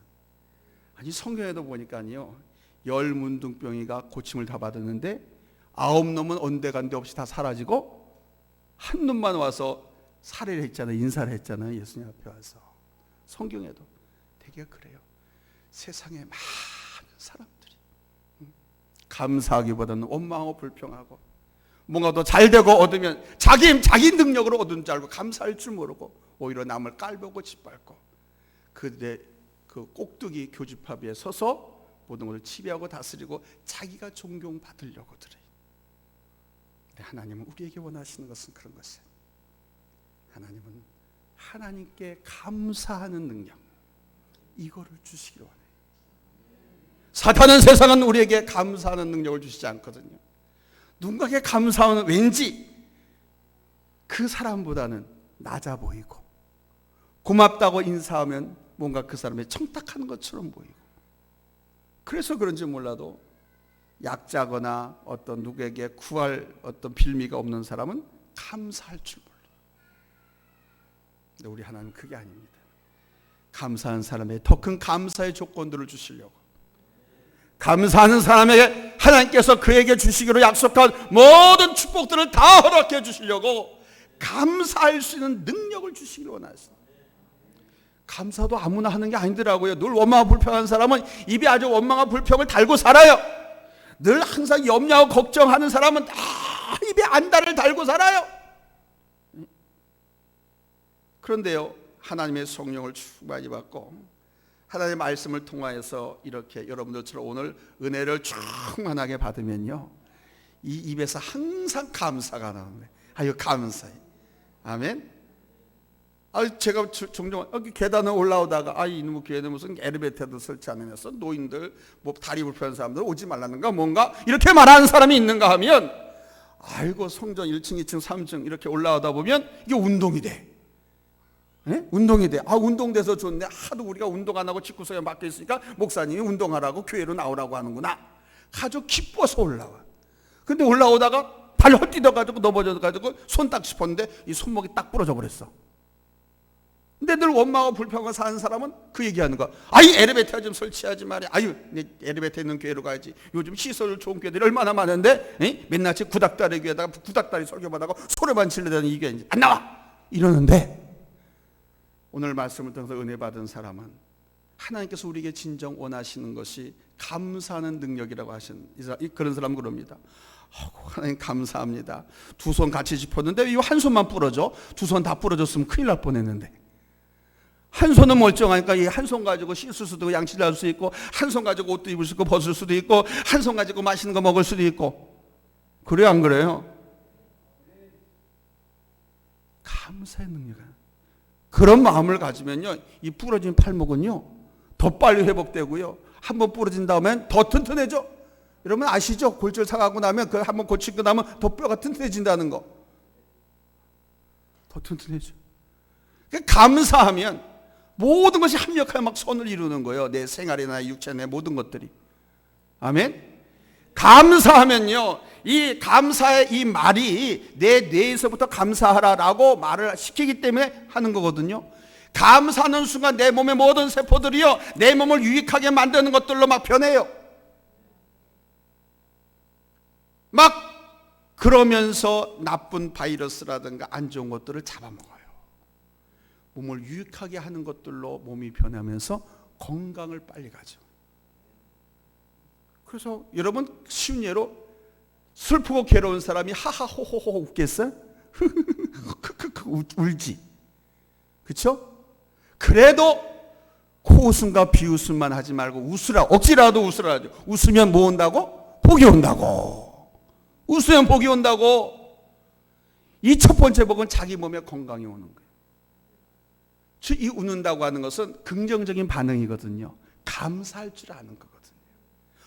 아니, 성경에도 보니까요, 10 문둥병이가 고침을 다 받았는데 9 놈은 온데간데 없이 다 사라지고 한 놈만 와서 살해를 했잖아요. 인사를 했잖아요. 예수님 앞에 와서. 성경에도 되게 그래요. 세상에 많은 사람들이 감사하기보다는 원망하고 불평하고, 뭔가 더 잘 되고 얻으면 자기 능력으로 얻은 줄 알고 감사할 줄 모르고 오히려 남을 깔보고 짓밟고, 그들의 그 꼭두기 교집합 위에 서서 모든 것을 지배하고 다스리고 자기가 존경받으려고 들어요. 하나님은 우리에게 원하시는 것은 그런 것이에요. 하나님은 하나님께 감사하는 능력, 이거를 주시기를 원해요. 사탄은, 세상은 우리에게 감사하는 능력을 주시지 않거든요. 누군가에게 감사하면 왠지 그 사람보다는 낮아 보이고, 고맙다고 인사하면 뭔가 그 사람의 청탁하는 것처럼 보이고, 그래서 그런지 몰라도 약자거나 어떤 누구에게 구할 어떤 빌미가 없는 사람은 감사할 줄 몰라요. 근데 우리 하나님은 그게 아닙니다. 감사한 사람에게 더 큰 감사의 조건들을 주시려고, 감사하는 사람에게 하나님께서 그에게 주시기로 약속한 모든 축복들을 다 허락해 주시려고 감사할 수 있는 능력을 주시기를 원하십니다. 감사도 아무나 하는 게 아니더라고요. 늘 원망하고 불평한 사람은 입에 아주 원망과 불평을 달고 살아요. 늘 항상 염려하고 걱정하는 사람은 다 입에 안달을 달고 살아요. 그런데요, 하나님의 성령을 충만히 받고 하나님의 말씀을 통하여서 이렇게 여러분들처럼 오늘 은혜를 충만하게 받으면요, 이 입에서 항상 감사가 나오네. 아유, 감사해. 아멘. 제가 종종 계단을 올라오다가 이놈의 교회는 무슨 엘리베이터도 설치 안 해놨어, 노인들 뭐 다리 불편한 사람들 오지 말라는가 뭔가 이렇게 말하는 사람이 있는가 하면, 아이고 성전 1층 2층 3층 이렇게 올라오다 보면 이게 운동이 돼. 운동이 돼. 운동돼서 좋네. 하도 우리가 운동 안 하고 집구석에 막혀 있으니까 목사님이 운동하라고 교회로 나오라고 하는구나. 아주 기뻐서 올라와. 근데 올라오다가 발 헛디뎌가지고 넘어져가지고 손 딱 짚었는데 이 손목이 딱 부러져 버렸어. 근데 늘 원망하고 불평하고 사는 사람은 그 얘기하는 거야. 엘리베이터 좀 설치하지 말이야. 엘리베이터 있는 교회로 가야지. 요즘 시설 좋은 교회들이 얼마나 많은데 맨날 구닥다리 교회다가 구닥다리 설교받아고 소리만 질러대는 이 교회 안 나와. 이러는데 오늘 말씀을 통해서 은혜 받은 사람은 하나님께서 우리에게 진정 원하시는 것이 감사하는 능력이라고 하신 그런 사람은 그럽니다. 하나님 감사합니다. 두 손 같이 짚었는데 왜 한 손만 부러져? 두 손 다 부러졌으면 큰일 날 뻔했는데 한 손은 멀쩡하니까 이 한 손 가지고 씻을 수도 있고 양치를 할 수 있고 한 손 가지고 옷도 입을 수 있고 벗을 수도 있고 한 손 가지고 맛있는 거 먹을 수도 있고 그래요 안 그래요? 감사의 능력이야. 그런 마음을 가지면요 이 부러진 팔목은요 더 빨리 회복되고요 한번 부러진 다음엔 더 튼튼해져. 여러분 아시죠? 골절 상하고 나면 그 한번 고치고 나면 더 뼈가 튼튼해진다는 거. 더 튼튼해져. 감사하면 모든 것이 합력하여 막 선을 이루는 거예요. 내 생활이나 육체 내 모든 것들이. 아멘. 감사하면요 이 감사의 이 말이 내 뇌에서부터 감사하라라고 말을 시키기 때문에 하는 거거든요. 감사하는 순간 내 몸의 모든 세포들이요 내 몸을 유익하게 만드는 것들로 막 변해요. 막 그러면서 나쁜 바이러스라든가 안 좋은 것들을 잡아먹어요. 몸을 유익하게 하는 것들로 몸이 변하면서 건강을 빨리 가져. 그래서 여러분 쉬운 예로 슬프고 괴로운 사람이 하하호호호 웃겠어요? 울지. 그렇죠? 그래도 코웃음과 비웃음만 하지 말고 웃으라. 억지라도 웃으라죠. 웃으면 뭐 온다고? 복이 온다고. 웃으면 복이 온다고. 이 첫 번째 복은 자기 몸에 건강이 오는 거예요. 이 웃는다고 하는 것은 긍정적인 반응이거든요. 감사할 줄 아는 거거든요.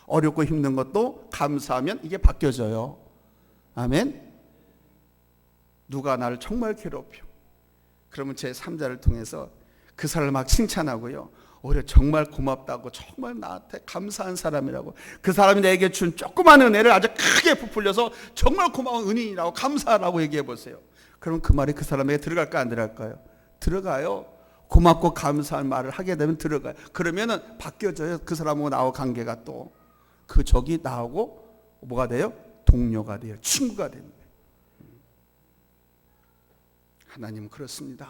어렵고 힘든 것도 감사하면 이게 바뀌어져요. 아멘. 누가 나를 정말 괴롭혀. 그러면 제 3자를 통해서 그 사람을 막 칭찬하고요. 오히려 정말 고맙다고 정말 나한테 감사한 사람이라고 그 사람이 내게 준 조그만 은혜를 아주 크게 부풀려서 정말 고마운 은인이라고 감사하라고 얘기해 보세요. 그럼 그 말이 그 사람에게 들어갈까 안 들어갈까요? 들어가요. 고맙고 감사한 말을 하게 되면 들어가요. 그러면은 바뀌어져요. 그 사람하고 나하고 관계가 또 그 적이 나하고 뭐가 돼요? 동료가 돼요. 친구가 됩니다. 하나님은 그렇습니다.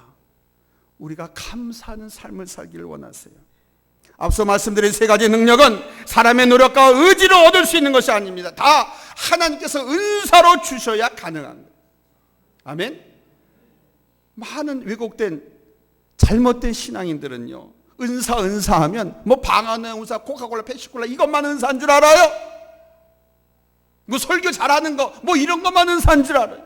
우리가 감사하는 삶을 살기를 원하세요. 앞서 말씀드린 세 가지 능력은 사람의 노력과 의지로 얻을 수 있는 것이 아닙니다. 다 하나님께서 은사로 주셔야 가능한 거예요. 아멘. 많은 왜곡된 잘못된 신앙인들은요 은사하면 뭐 방언의 은사, 코카콜라, 펩시콜라 이것만 은사인 줄 알아요. 뭐 설교 잘하는 거 뭐 이런 것만 은사인 줄 알아요.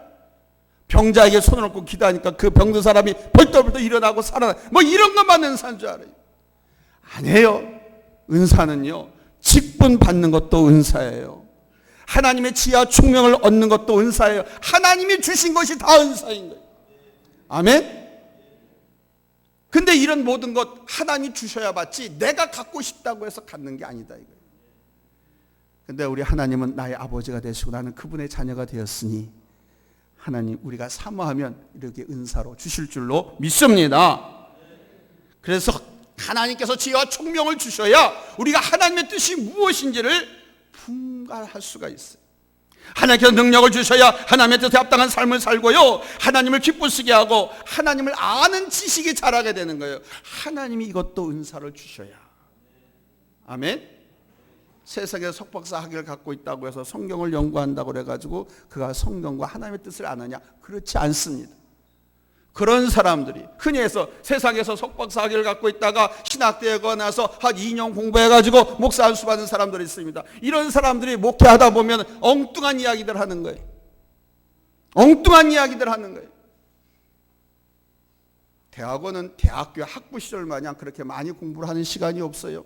병자에게 손을 얹고 기도하니까 그 병든 사람이 벌떡벌떡 일어나고 살아나 뭐 이런 것만 은사인 줄 알아요. 아니에요. 은사는요 직분 받는 것도 은사예요. 하나님의 지혜와 총명을 얻는 것도 은사예요. 하나님이 주신 것이 다 은사인 거예요. 아멘. 근데 이런 모든 것 하나님이 주셔야 받지 내가 갖고 싶다고 해서 갖는 게 아니다 이거예요. 근데 우리 하나님은 나의 아버지가 되시고 나는 그분의 자녀가 되었으니 하나님 우리가 사모하면 이렇게 은사로 주실 줄로 믿습니다. 그래서 하나님께서 지혜와 총명을 주셔야 우리가 하나님의 뜻이 무엇인지를 분간할 수가 있어요. 하나님께서 능력을 주셔야 하나님의 뜻에 합당한 삶을 살고요 하나님을 기쁘시게 하고 하나님을 아는 지식이 자라게 되는 거예요. 하나님이 이것도 은사를 주셔야. 아멘. 세상에 석박사 학위를 갖고 있다고 해서 성경을 연구한다고 그래가지고 그가 성경과 하나님의 뜻을 아느냐? 그렇지 않습니다. 그런 사람들이 흔히 해서 세상에서 석박사 학위를 갖고 있다가 신학대에 나서 한 2년 공부해가지고 목사 안수 받은 사람들이 있습니다. 이런 사람들이 목회하다 보면 엉뚱한 이야기들 하는 거예요. 엉뚱한 이야기들 하는 거예요. 대학원은 대학교 학부 시절 마냥 그렇게 많이 공부를 하는 시간이 없어요.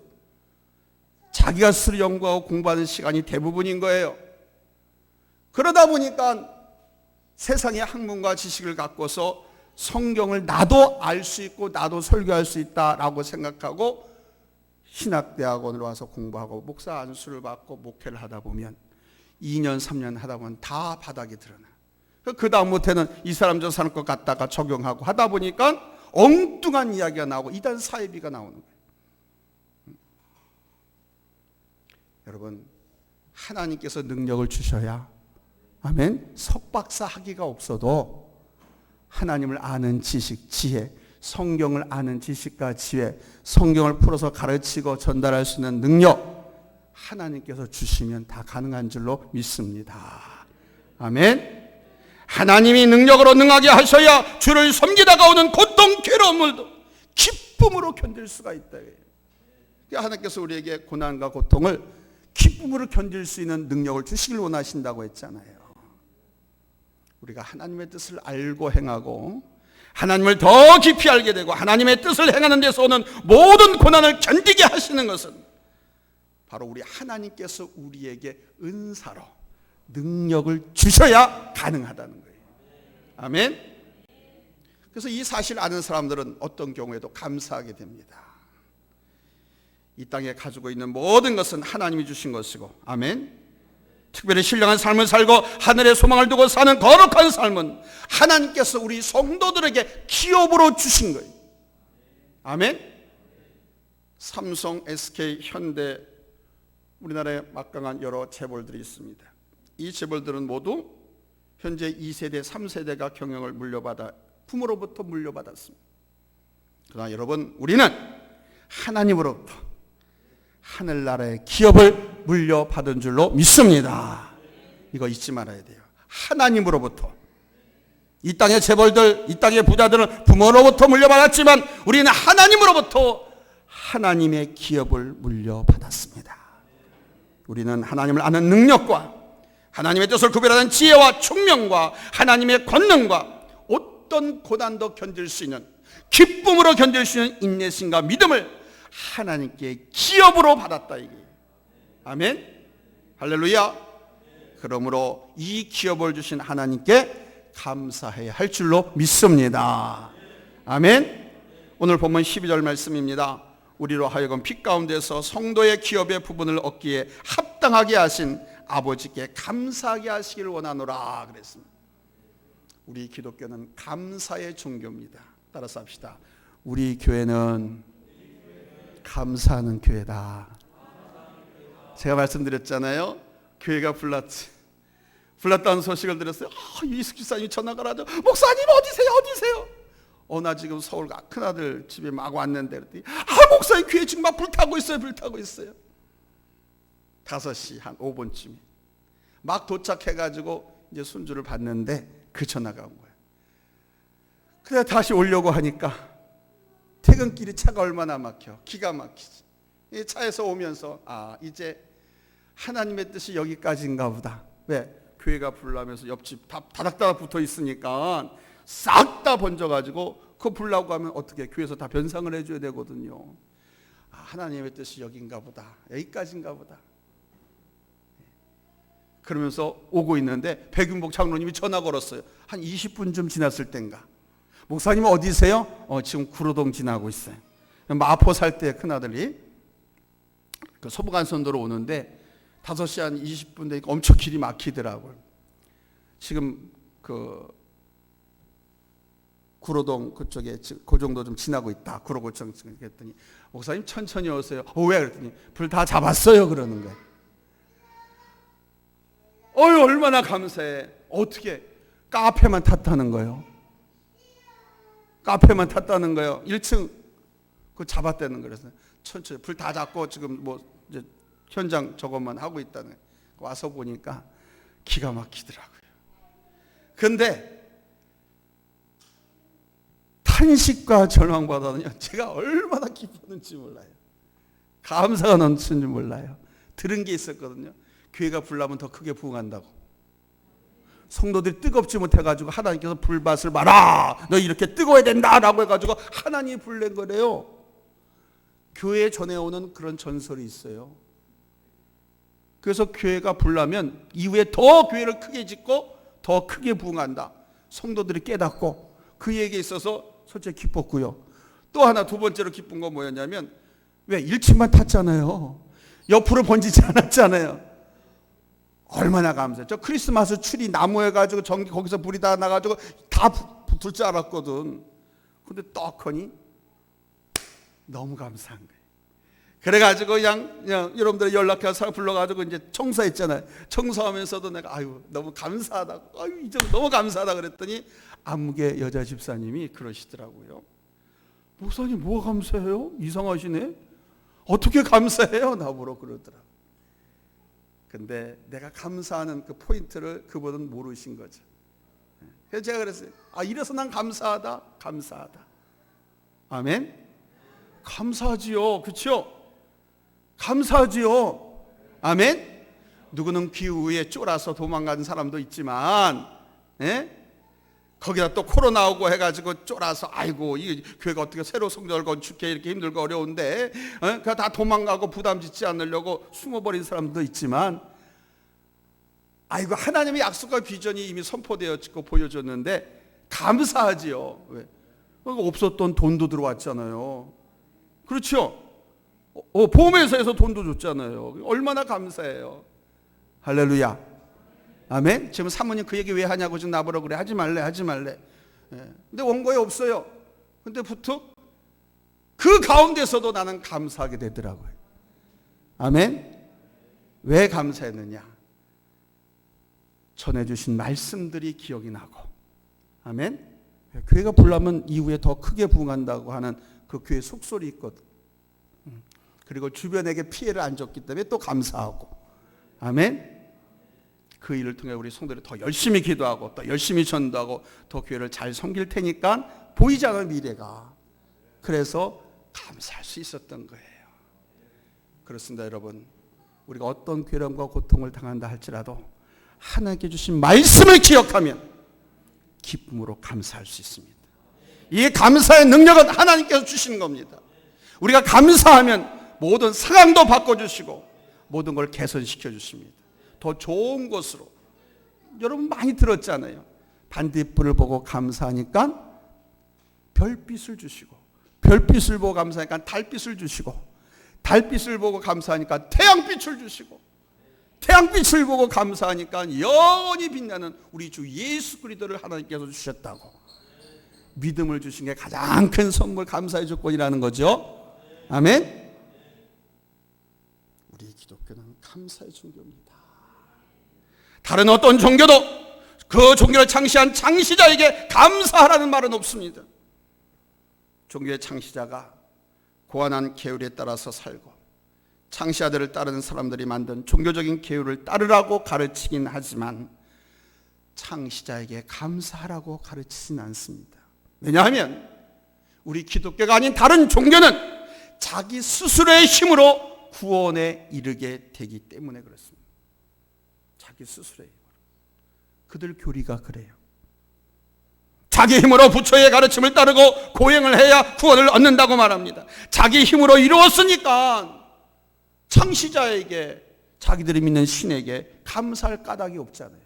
자기가 스스로 연구하고 공부하는 시간이 대부분인 거예요. 그러다 보니까 세상의 학문과 지식을 갖고서 성경을 나도 알 수 있고 나도 설교할 수 있다라고 생각하고 신학대학원으로 와서 공부하고 목사 안수를 받고 목회를 하다 보면 2년 3년 하다 보면 다 바닥이 드러나. 그 다음부터는 이 사람 저 사람 것 갖다가 적용하고 하다 보니까 엉뚱한 이야기가 나오고 이단 사이비가 나오는 거예요. 여러분 하나님께서 능력을 주셔야 아멘 석박사 학위가 없어도 하나님을 아는 지식, 지혜, 성경을 아는 지식과 지혜, 성경을 풀어서 가르치고 전달할 수 있는 능력, 하나님께서 주시면 다 가능한 줄로 믿습니다. 아멘. 하나님이 능력으로 능하게 하셔야 주를 섬기다가 오는 고통, 괴로움을도 기쁨으로 견딜 수가 있다. 하나님께서 우리에게 고난과 고통을 기쁨으로 견딜 수 있는 능력을 주시길 원하신다고 했잖아요. 우리가 하나님의 뜻을 알고 행하고 하나님을 더 깊이 알게 되고 하나님의 뜻을 행하는 데서 오는 모든 고난을 견디게 하시는 것은 바로 우리 하나님께서 우리에게 은사로 능력을 주셔야 가능하다는 거예요. 아멘. 그래서 이 사실 아는 사람들은 어떤 경우에도 감사하게 됩니다. 이 땅에 가지고 있는 모든 것은 하나님이 주신 것이고, 아멘. 특별히 신령한 삶을 살고 하늘의 소망을 두고 사는 거룩한 삶은 하나님께서 우리 성도들에게 기업으로 주신 거예요. 아멘. 삼성, SK, 현대, 우리나라에 막강한 여러 재벌들이 있습니다. 이 재벌들은 모두 현재 2세대, 3세대가 경영을 물려받아 부모로부터 물려받았습니다. 그러나 여러분, 우리는 하나님으로부터 하늘나라의 기업을 물려받은 줄로 믿습니다. 이거 잊지 말아야 돼요. 하나님으로부터. 이 땅의 재벌들, 이 땅의 부자들은 부모로부터 물려받았지만 우리는 하나님으로부터 하나님의 기업을 물려받았습니다. 우리는 하나님을 아는 능력과 하나님의 뜻을 구별하는 지혜와 총명과 하나님의 권능과 어떤 고난도 견딜 수 있는, 기쁨으로 견딜 수 있는 인내심과 믿음을 하나님께 기업으로 받았다, 이게. 아멘. 할렐루야. 그러므로 이 기업을 주신 하나님께 감사해야 할 줄로 믿습니다. 아멘. 오늘 본문 12절 말씀입니다. 우리로 하여금 빛 가운데서 성도의 기업의 부분을 얻기에 합당하게 하신 아버지께 감사하게 하시기를 원하노라 그랬습니다. 우리 기독교는 감사의 종교입니다. 따라서 합시다. 우리 교회는 감사하는 교회다. 제가 말씀드렸잖아요. 교회가 불났다는 소식을 들었어요. 이숙 집사님이 전화가 와서 목사님 어디세요? 나 지금 서울 큰아들 집에 막 왔는데 그랬더니 목사님 교회 지금 막 불타고 있어요. 5시 한 5분쯤에 막 도착해가지고 이제 순주를 받는데 그 전화가 온 거예요. 그래 다시 오려고 하니까 퇴근길이 차가 얼마나 막혀. 기가 막히지. 이 차에서 오면서 이제 하나님의 뜻이 여기까지인가 보다. 왜? 교회가 불나면서 옆집 다 다닥다닥 붙어 있으니까 싹 다 번져가지고 그거 불나고 하면 어떻게 교회에서 다 변상을 해줘야 되거든요. 하나님의 뜻이 여긴가 보다. 여기까지인가 보다. 그러면서 오고 있는데 백윤복 장로님이 전화 걸었어요. 한 20분쯤 지났을 땐가. 목사님 어디세요? 지금 구로동 지나고 있어요. 마포 살 때 큰아들이 그 서부간선도로 오는데 5시 한 20분 되니까 엄청 길이 막히더라고요. 지금 그 구로동 그쪽에 그 정도 좀 지나고 있다. 구로구청 그랬더니 목사님 천천히 오세요. 왜? 그랬더니 불 다 잡았어요. 그러는 거예요. 얼마나 감사해. 어떻게 카페만 탔다는 거예요. 1층 그 잡았다는 거예요. 천천히 불 다 잡고 지금 뭐 이제 현장 저것만 하고 있다는 거예요. 와서 보니까 기가 막히더라고요. 근데 탄식과 절망보다는요, 제가 얼마나 기뻤는지 몰라요. 감사가 넘치는지 몰라요. 들은 게 있었거든요. 교회가 불나면 더 크게 부흥한다고. 성도들이 뜨겁지 못해가지고 하나님께서 불밭을 봐라, 너 이렇게 뜨거워야 된다라고 해가지고 하나님이 불낸 거래요. 교회에 전해오는 그런 전설이 있어요. 그래서 교회가 불나면 이후에 더 교회를 크게 짓고 더 크게 부흥한다. 성도들이 깨닫고 그 얘기에 있어서 솔직히 기뻤고요. 또 하나 두 번째로 기쁜 건 뭐였냐면, 왜 1층만 탔잖아요. 옆으로 번지지 않았잖아요. 얼마나 감사해요. 저 크리스마스 추리 나무 해가지고 전기 거기서 불이 다 나가지고 다 붙을 줄 알았거든. 근데 떡하니 너무 감사한 거예요. 그래가지고 그냥 여러분들 연락해서 불러가지고 이제 청소했잖아요. 청소하면서도 내가 너무 감사하다고, 이제 너무 감사하다 그랬더니 암흑의 여자 집사님이 그러시더라고요. 목사님 뭐가 감사해요? 이상하시네. 어떻게 감사해요? 나보러 그러더라. 근데 내가 감사하는 그 포인트를 그분은 모르신 거죠. 그래서 제가 그랬어요. 이래서 난 감사하다. 감사하다. 아멘. 감사하지요. 그렇죠? 감사하지요. 아멘. 누구는 기후에 쫄아서 도망간 사람도 있지만, 거기다 또 코로나 오고 해가지고 쫄아서 아이고 이 교회가 어떻게 새로 성전을 건축해 이렇게 힘들고 어려운데 그냥 다 도망가고 부담 짓지 않으려고 숨어버린 사람도 있지만, 아이고 하나님의 약속과 비전이 이미 선포되었고 보여줬는데 감사하지요. 왜? 없었던 돈도 들어왔잖아요. 그렇죠? 보험회사에서 돈도 줬잖아요. 얼마나 감사해요. 할렐루야. 아멘. 지금 사모님 그 얘기 왜 하냐고 지금 나보러 그래. 하지 말래. 근데 원고에 없어요. 근데 부터 그 가운데서도 나는 감사하게 되더라고요. 아멘. 왜 감사했느냐? 전해주신 말씀들이 기억이 나고. 아멘. 교회가 불나면 이후에 더 크게 부흥한다고 하는 그 교회 속설이 있거든. 그리고 주변에게 피해를 안 줬기 때문에 또 감사하고. 아멘. 그 일을 통해 우리 성도들이 더 열심히 기도하고 또 열심히 전도하고 더 교회를 잘 섬길 테니까 보이지 않는 미래가, 그래서 감사할 수 있었던 거예요. 그렇습니다. 여러분, 우리가 어떤 괴로움과 고통을 당한다 할지라도 하나님께 주신 말씀을 기억하면 기쁨으로 감사할 수 있습니다. 이 감사의 능력은 하나님께서 주시는 겁니다. 우리가 감사하면 모든 상황도 바꿔주시고 모든 걸 개선시켜 주십니다. 더 좋은 곳으로. 여러분 많이 들었잖아요. 반딧불을 보고 감사하니까 별빛을 주시고, 별빛을 보고 감사하니까 달빛을 주시고, 달빛을 보고 감사하니까 태양빛을 주시고, 태양빛을 보고 감사하니까 영원히 빛나는 우리 주 예수 그리스도를 하나님께서 주셨다고. 믿음을 주신 게 가장 큰 선물, 감사의 조건이라는 거죠. 아멘. 우리 기독교는 감사의 종교입니다. 다른 어떤 종교도 그 종교를 창시한 창시자에게 감사하라는 말은 없습니다. 종교의 창시자가 고안한 계율에 따라서 살고 창시자들을 따르는 사람들이 만든 종교적인 계율을 따르라고 가르치긴 하지만 창시자에게 감사하라고 가르치진 않습니다. 왜냐하면 우리 기독교가 아닌 다른 종교는 자기 스스로의 힘으로 구원에 이르게 되기 때문에 그렇습니다. 자기 스스로의 힘으로. 그들 교리가 그래요. 자기 힘으로 부처의 가르침을 따르고 고행을 해야 구원을 얻는다고 말합니다. 자기 힘으로 이루었으니까 창시자에게, 자기들이 믿는 신에게 감사할 까닭이 없잖아요.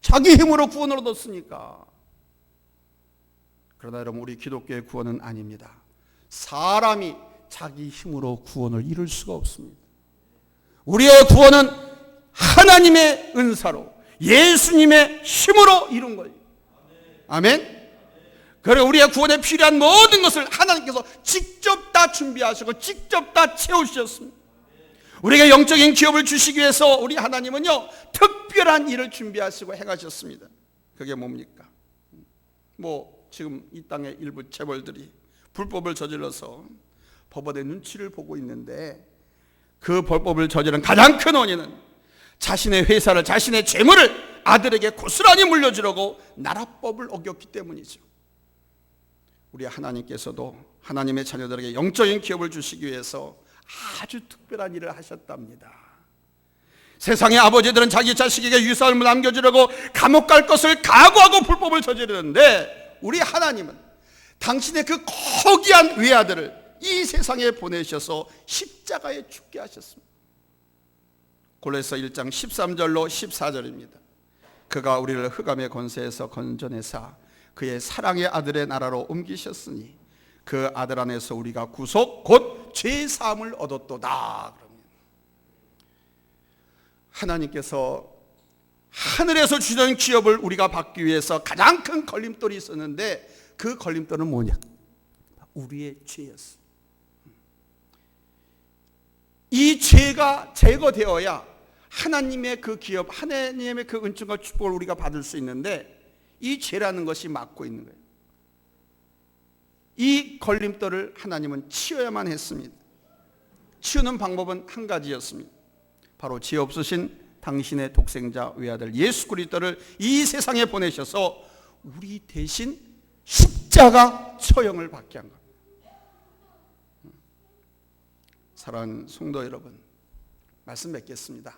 자기 힘으로 구원을 얻었으니까. 그러나 여러분, 우리 기독교의 구원은 아닙니다. 사람이 자기 힘으로 구원을 이룰 수가 없습니다. 우리의 구원은 하나님의 은사로 예수님의 힘으로 이룬 거예요. 아멘. 그리고 우리의 구원에 필요한 모든 것을 하나님께서 직접 다 준비하시고 직접 다 채우셨습니다. 우리에게 영적인 기업을 주시기 위해서 우리 하나님은요, 특별한 일을 준비하시고 행하셨습니다. 그게 뭡니까? 지금 이 땅의 일부 재벌들이 불법을 저질러서 법원의 눈치를 보고 있는데, 그 불법을 저지른 가장 큰 원인은 자신의 회사를, 자신의 재물을 아들에게 고스란히 물려주려고 나라법을 어겼기 때문이죠. 우리 하나님께서도 하나님의 자녀들에게 영적인 기업을 주시기 위해서 아주 특별한 일을 하셨답니다. 세상의 아버지들은 자기 자식에게 유산을 남겨주려고 감옥 갈 것을 각오하고 불법을 저지르는데, 우리 하나님은 당신의 그 거기한 외아들을 이 세상에 보내셔서 십자가에 죽게 하셨습니다. 골로새 1장 13절로 14절입니다. 그가 우리를 흑암의 권세에서 건져내사 그의 사랑의 아들의 나라로 옮기셨으니 그 아들 안에서 우리가 구속 곧 죄사함을 얻었도다. 하나님께서 하늘에서 주시는 기업을 우리가 받기 위해서 가장 큰 걸림돌이 있었는데, 그 걸림돌은 뭐냐? 우리의 죄였어요. 이 죄가 제거되어야 하나님의 그 기업, 하나님의 그 은총과 축복을 우리가 받을 수 있는데, 이 죄라는 것이 막고 있는 거예요. 이 걸림돌을 하나님은 치워야만 했습니다. 치우는 방법은 한 가지였습니다. 바로 죄 없으신 당신의 독생자 외아들 예수 그리스도를 이 세상에 보내셔서 우리 대신 십자가 처형을 받게 한 겁니다. 사랑하는 성도 여러분, 말씀 맺겠습니다.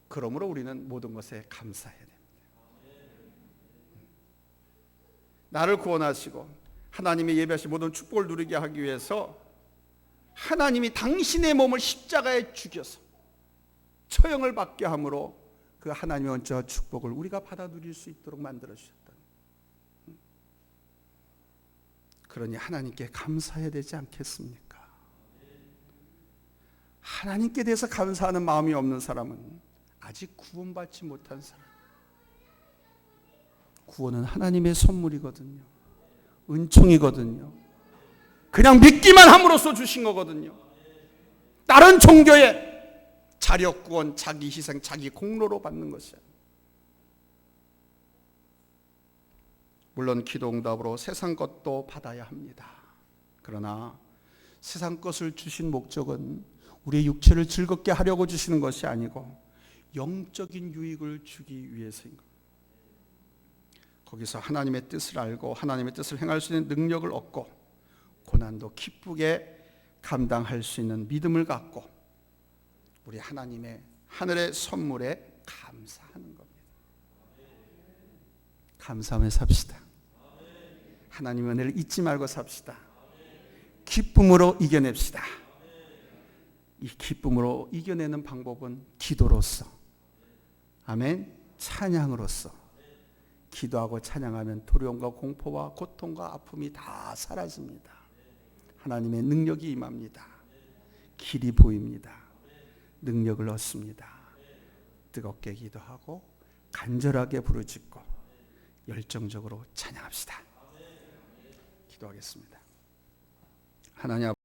그러므로 우리는 모든 것에 감사해야 됩니다. 나를 구원하시고 하나님의 예배하신 모든 축복을 누리게 하기 위해서 하나님이 당신의 몸을 십자가에 죽여서 처형을 받게 함으로 그 하나님의 원죄와 축복을 우리가 받아 누릴 수 있도록 만들어 주셨다. 그러니 하나님께 감사해야 되지 않겠습니까? 하나님께 대해서 감사하는 마음이 없는 사람은 아직 구원받지 못한 사람. 구원은 하나님의 선물이거든요. 은총이거든요. 그냥 믿기만 함으로써 주신 거거든요. 다른 종교의 자력 구원, 자기 희생, 자기 공로로 받는 것이야. 물론 기도 응답으로 세상 것도 받아야 합니다. 그러나 세상 것을 주신 목적은 우리의 육체를 즐겁게 하려고 주시는 것이 아니고 영적인 유익을 주기 위해서인 겁니다. 거기서 하나님의 뜻을 알고 하나님의 뜻을 행할 수 있는 능력을 얻고 고난도 기쁘게 감당할 수 있는 믿음을 갖고 우리 하나님의 하늘의 선물에 감사하는 겁니다. 감사하며 삽시다. 하나님의 은혜를 잊지 말고 삽시다. 기쁨으로 이겨냅시다. 이 기쁨으로 이겨내는 방법은 기도로서, 아멘, 찬양으로서. 기도하고 찬양하면 두려움과 공포와 고통과 아픔이 다 사라집니다. 하나님의 능력이 임합니다. 길이 보입니다. 능력을 얻습니다. 뜨겁게 기도하고 간절하게 부르짖고 열정적으로 찬양합시다. 기도하겠습니다. 하나님